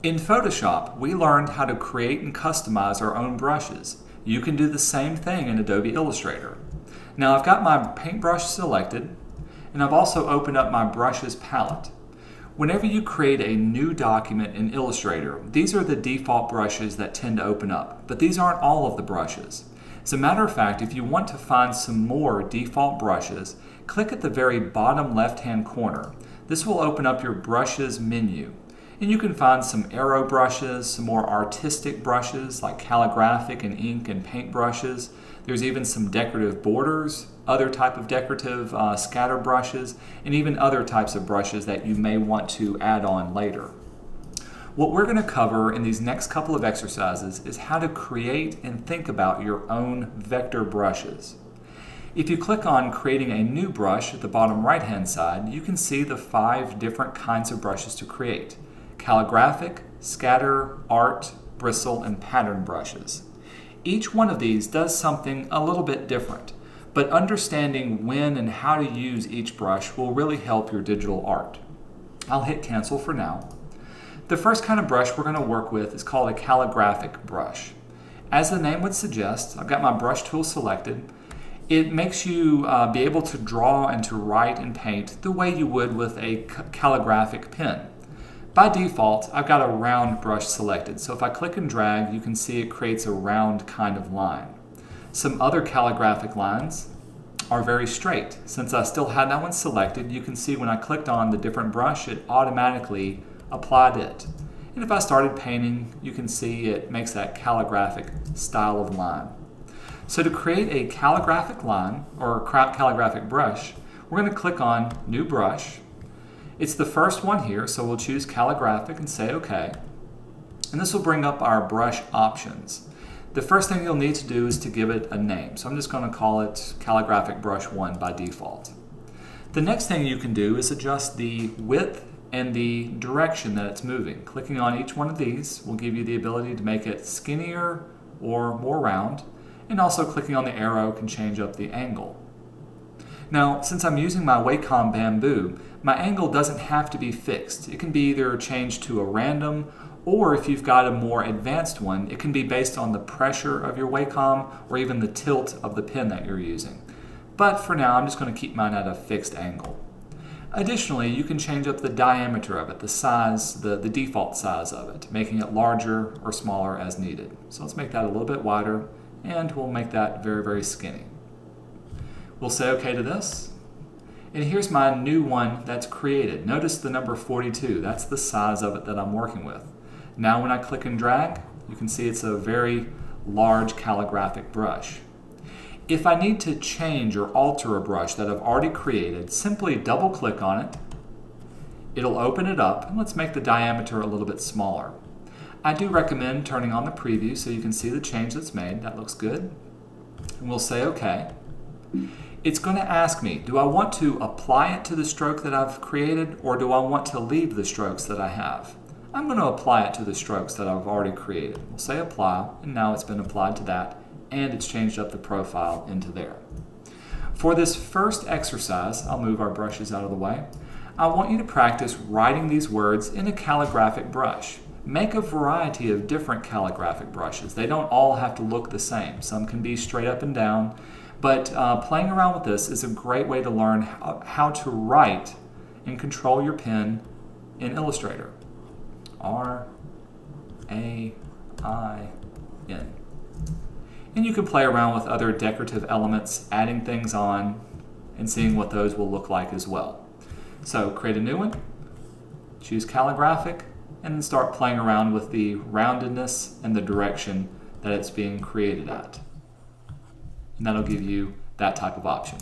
In Photoshop, we learned how to create and customize our own brushes. You can do the same thing in Adobe Illustrator. Now I've got my paintbrush selected, and I've also opened up my brushes palette. Whenever you create a new document in Illustrator, these are the default brushes that tend to open up, but these aren't all of the brushes. As a matter of fact, if you want to find some more default brushes, click at the very bottom left-hand corner. This will open up your brushes menu. And you can find some arrow brushes, some more artistic brushes like calligraphic and ink and paint brushes. There's even some decorative borders, other type of decorative scatter brushes, and even other types of brushes that you may want to add on later. What we're going to cover in these next couple of exercises is how to create and think about your own vector brushes. If you click on creating a new brush at the bottom right hand side, you can see the 5 different kinds of brushes to create: calligraphic, scatter, art, bristle, and pattern brushes. Each one of these does something a little bit different, but understanding when and how to use each brush will really help your digital art. I'll hit cancel for now. The first kind of brush we're going to work with is called a calligraphic brush. As the name would suggest, I've got my brush tool selected. It makes you be able to draw and to write and paint the way you would with a calligraphic pen. By default, I've got a round brush selected, so if I click and drag, you can see it creates a round kind of line. Some other calligraphic lines are very straight. Since I still had that one selected, you can see when I clicked on the different brush, it automatically applied it. And if I started painting, you can see it makes that calligraphic style of line. So to create a calligraphic line, or calligraphic brush, we're going to click on New Brush. It's the first one here, so we'll choose calligraphic and say OK. And this will bring up our brush options. The first thing you'll need to do is to give it a name. So I'm just going to call it Calligraphic Brush 1 by default. The next thing you can do is adjust the width and the direction that it's moving. Clicking on each one of these will give you the ability to make it skinnier or more round. And also clicking on the arrow can change up the angle. Now, since I'm using my Wacom bamboo, my angle doesn't have to be fixed. It can be either changed to a random, or if you've got a more advanced one, it can be based on the pressure of your Wacom or even the tilt of the pen that you're using. But for now, I'm just going to keep mine at a fixed angle. Additionally, you can change up the diameter of it, the size, the default size of it, making it larger or smaller as needed. So let's make that a little bit wider, and we'll make that very, very skinny. We'll say OK to this. And here's my new one that's created. Notice the number 42. That's the size of it that I'm working with. Now when I click and drag, you can see it's a very large calligraphic brush. If I need to change or alter a brush that I've already created, simply double click on it. It'll open it up, and let's make the diameter a little bit smaller. I do recommend turning on the preview so you can see the change that's made. That looks good. And we'll say OK. It's going to ask me, do I want to apply it to the stroke that I've created, or do I want to leave the strokes that I have? I'm going to apply it to the strokes that I've already created. We'll say apply, and now it's been applied to that, and it's changed up the profile into there. For this first exercise, I'll move our brushes out of the way. I want you to practice writing these words in a calligraphic brush. Make a variety of different calligraphic brushes. They don't all have to look the same. Some can be straight up and down. But playing around with this is a great way to learn how to write and control your pen in Illustrator. R-A-I-N. And you can play around with other decorative elements, adding things on, and seeing what those will look like as well. So create a new one, choose calligraphic, and then start playing around with the roundedness and the direction that it's being created at. And that'll give you that type of option.